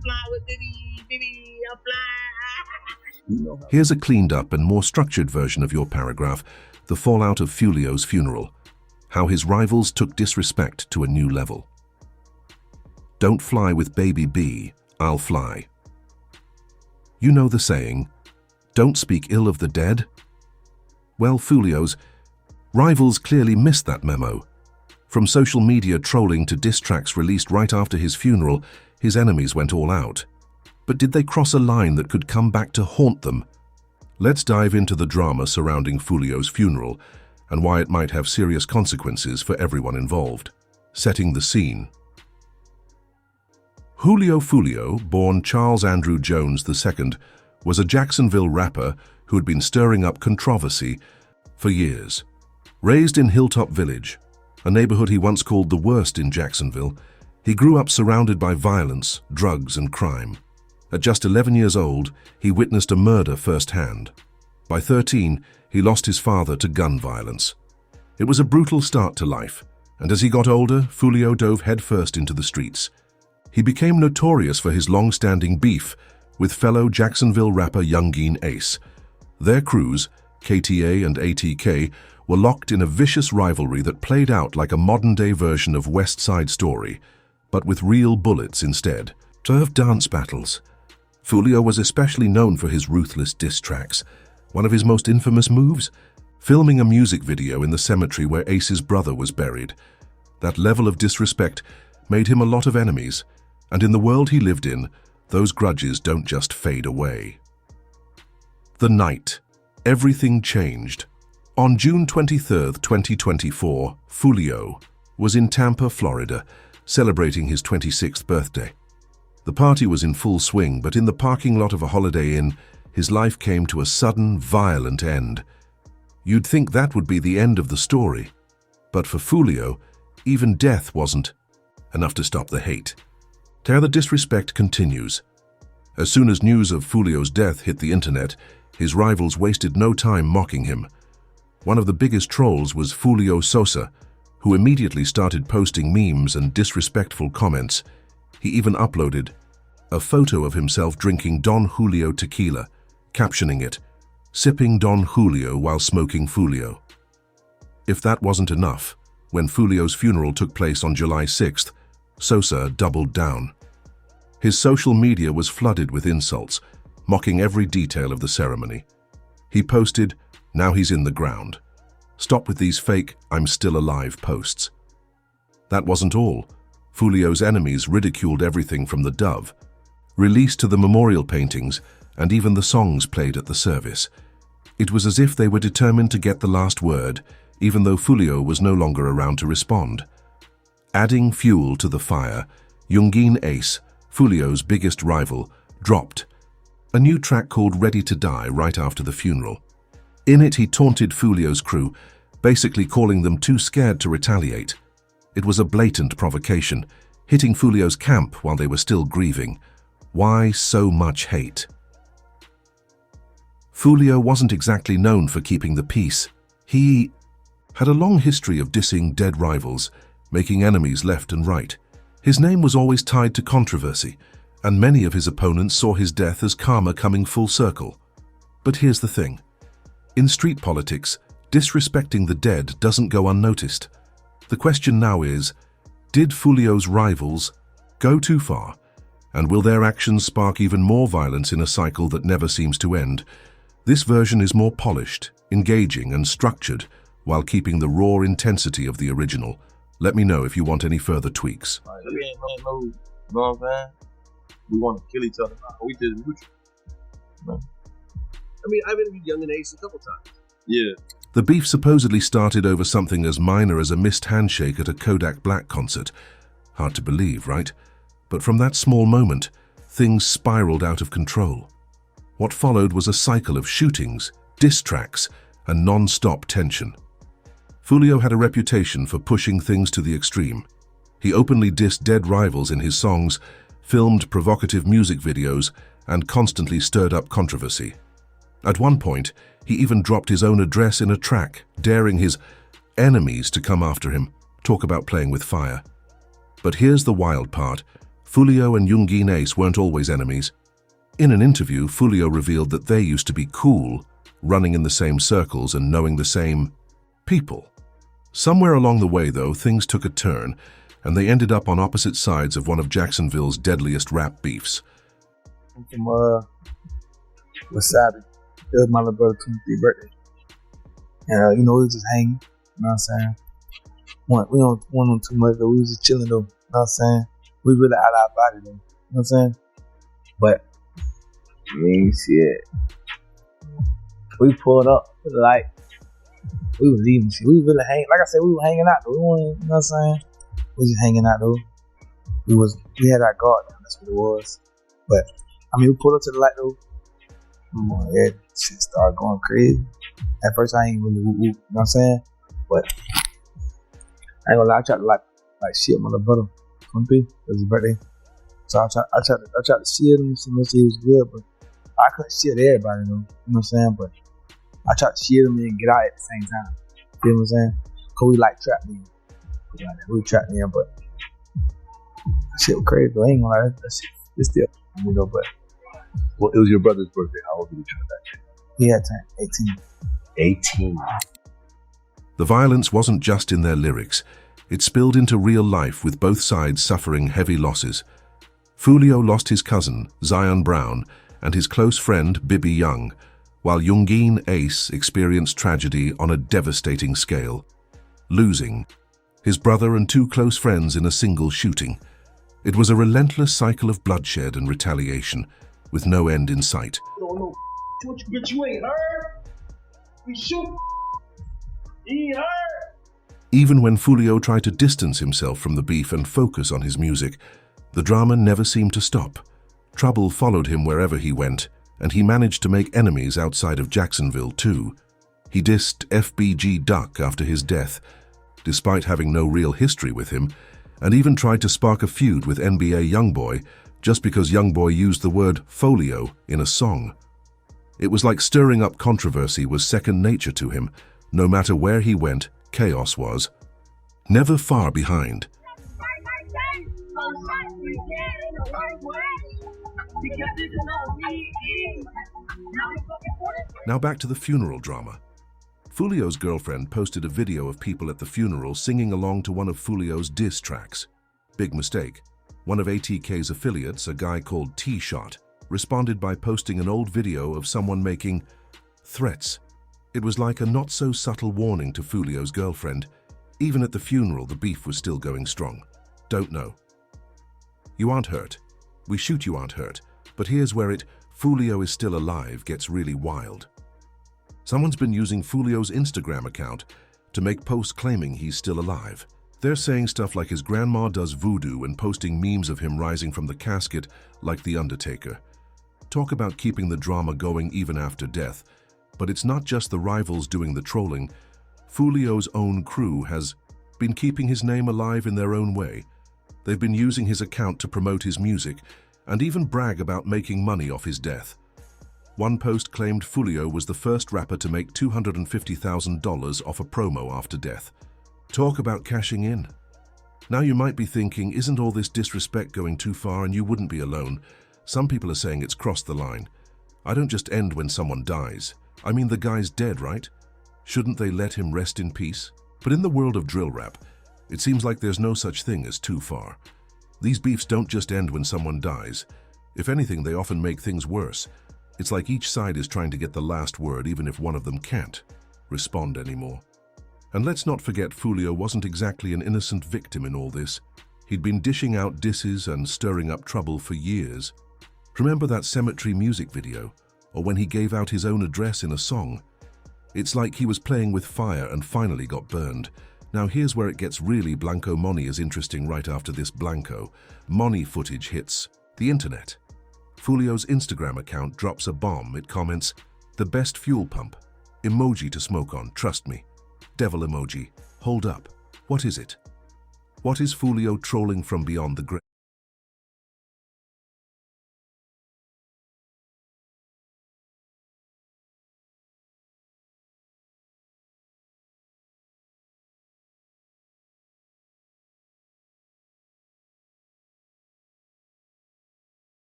fly with Diddy, Diddy, I'm fly. Here's a cleaned up and more structured version of your paragraph, the fallout of Foolio's funeral, how his rivals took disrespect to a new level. Don't fly with baby B, I'll fly. You know the saying, don't speak ill of the dead? Well, Foolio's rivals clearly missed that memo. From social media trolling to diss tracks released right after his funeral, his enemies went all out. But did they cross a line that could come back to haunt them? Let's dive into the drama surrounding Foolio's funeral and why it might have serious consequences for everyone involved. Setting the scene. Julio Foolio, born Charles Andrew Jones II, was a Jacksonville rapper who had been stirring up controversy for years. Raised in Hilltop Village, a neighborhood he once called the worst in Jacksonville, he grew up surrounded by violence, drugs, and crime. At just 11 years old, he witnessed a murder firsthand. By 13, he lost his father to gun violence. It was a brutal start to life, and as he got older, Foolio dove headfirst into the streets. He became notorious for his long-standing beef with fellow Jacksonville rapper Youngeen Ace. Their crews, KTA and ATK, were locked in a vicious rivalry that played out like a modern-day version of West Side Story, but with real bullets instead. Turf dance battles. Foolio was especially known for his ruthless diss tracks. One of his most infamous moves? Filming a music video in the cemetery where Ace's brother was buried. That level of disrespect made him a lot of enemies, and in the world he lived in, those grudges don't just fade away. The night. Everything changed. On June 23, 2024, Foolio was in Tampa, Florida, celebrating his 26th birthday. The party was in full swing, but in the parking lot of a Holiday Inn, his life came to a sudden, violent end. You'd think that would be the end of the story. But for Foolio, even death wasn't enough to stop the hate. The disrespect continues. As soon as news of Foolio's death hit the internet, his rivals wasted no time mocking him. One of the biggest trolls was Foolio Sosa, who immediately started posting memes and disrespectful comments. He even uploaded a photo of himself drinking Don Julio tequila, captioning it, "Sipping Don Julio while smoking Foolio." If that wasn't enough, when Foolio's funeral took place on July 6th, Sosa doubled down. His social media was flooded with insults, mocking every detail of the ceremony. He posted, "Now he's in the ground. Stop with these fake, I'm still alive posts." That wasn't all. Foolio's enemies ridiculed everything from the dove, released to the memorial paintings, and even the songs played at the service. It was as if they were determined to get the last word, even though Foolio was no longer around to respond. Adding fuel to the fire, Youngeen Ace, Foolio's biggest rival, dropped a new track called Ready to Die right after the funeral. In it, he taunted Foolio's crew, basically calling them too scared to retaliate. It was a blatant provocation, hitting Foolio's camp while they were still grieving. Why so much hate? Foolio wasn't exactly known for keeping the peace. He had a long history of dissing dead rivals, making enemies left and right. His name was always tied to controversy, and many of his opponents saw his death as karma coming full circle. But here's the thing. In street politics, disrespecting the dead doesn't go unnoticed. The question now is, did Foolio's rivals go too far? And will their actions spark even more violence in a cycle that never seems to end? This version is more polished, engaging, and structured, while keeping the raw intensity of the original. Let me know if you want any further tweaks. We ain't no, you know what I'm saying? We want to kill each other. We did neutral. I mean, I've interviewed Young and Ace a couple times. Yeah. The beef supposedly started over something as minor as a missed handshake at a Kodak Black concert. Hard to believe, right? But from that small moment, things spiraled out of control. What followed was a cycle of shootings, diss tracks, and non-stop tension. Foolio had a reputation for pushing things to the extreme. He openly dissed dead rivals in his songs, filmed provocative music videos, and constantly stirred up controversy. At one point, he even dropped his own address in a track, daring his enemies to come after him. Talk about playing with fire. But here's the wild part. Foolio and Youngin Ace weren't always enemies. In an interview, Foolio revealed that they used to be cool, running in the same circles and knowing the same people. Somewhere along the way, though, things took a turn, and they ended up on opposite sides of one of Jacksonville's deadliest rap beefs. I'm from Wasabi. It was my little brother's 23rd birthday. And, we was just hanging, you know what I'm saying? We don't want on too much, though. We was just chilling, though, you know what I'm saying? We really out of our body, though, you know what I'm saying? But, shit. We pulled up to the light. We was leaving shit. We really hanging. Like I said, we were hanging out though. We weren't, you know what I'm saying? We was just hanging out though. We had our guard down. That's what it was. But we pulled up to the light though. Yeah, shit started going crazy. At first, I ain't really whoop whoop. You know what I'm saying? But I ain't gonna lie. I tried to like shit my little brother. 23. It was his birthday. So I tried to shield him. So much he was good, but I couldn't shield everybody though. You know what I'm saying? But I tried to shield him and get out at the same time. You know what I'm saying? Cause we trapped in. We trapped in, but that shit was crazy though. I ain't gonna lie, that shit is still, but. Well, it was your brother's birthday. How old did he turn that day? He had turned 18. 18. The violence wasn't just in their lyrics. It spilled into real life with both sides suffering heavy losses. Foolio lost his cousin, Zion Brown, and his close friend, Bibby Young, while Youngin Ace experienced tragedy on a devastating scale, losing his brother and two close friends in a single shooting. It was a relentless cycle of bloodshed and retaliation, with no end in sight. No, but you ain't heard. We shoot. He ain't heard. Even when Foolio tried to distance himself from the beef and focus on his music, the drama never seemed to stop. Trouble followed him wherever he went, and he managed to make enemies outside of Jacksonville too. He dissed FBG Duck after his death, despite having no real history with him, and even tried to spark a feud with NBA Youngboy just because Youngboy used the word folio in a song. It was like stirring up controversy was second nature to him. No matter where he went, chaos was never far behind. Now back to the funeral drama. Foolio's girlfriend posted a video of people at the funeral singing along to one of Foolio's diss tracks. Big mistake. One of ATK's affiliates, a guy called T-Shot, responded by posting an old video of someone making threats. It was like a not-so-subtle warning to Foolio's girlfriend. Even at the funeral, the beef was still going strong. Don't know. You aren't hurt. We shoot you aren't hurt. But here's where Foolio is still alive gets really wild. Someone's been using Foolio's Instagram account to make posts claiming he's still alive. They're saying stuff like his grandma does voodoo and posting memes of him rising from the casket like The Undertaker. Talk about keeping the drama going even after death. But it's not just the rivals doing the trolling. Foolio's own crew has been keeping his name alive in their own way. They've been using his account to promote his music and even brag about making money off his death. One post claimed Foolio was the first rapper to make $250,000 off a promo after death. Talk about cashing in. Now you might be thinking, isn't all this disrespect going too far? And you wouldn't be alone. Some people are saying it's crossed the line. I don't just end when someone dies. I mean, the guy's dead, right? Shouldn't they let him rest in peace? But in the world of drill rap, it seems like there's no such thing as too far. These beefs don't just end when someone dies. If anything, they often make things worse. It's like each side is trying to get the last word, even if one of them can't respond anymore. And let's not forget, Foolio wasn't exactly an innocent victim in all this. He'd been dishing out disses and stirring up trouble for years. Remember that cemetery music video? Or when he gave out his own address in a song? It's like he was playing with fire and finally got burned. Now here's where it gets really Blanco Money is interesting right after this Blanco. Money footage hits the internet. Foolio's Instagram account drops a bomb. It comments, "The best fuel pump. Emoji to smoke on, trust me." Devil emoji. Hold up. What is it? What is Foolio trolling from beyond the grave?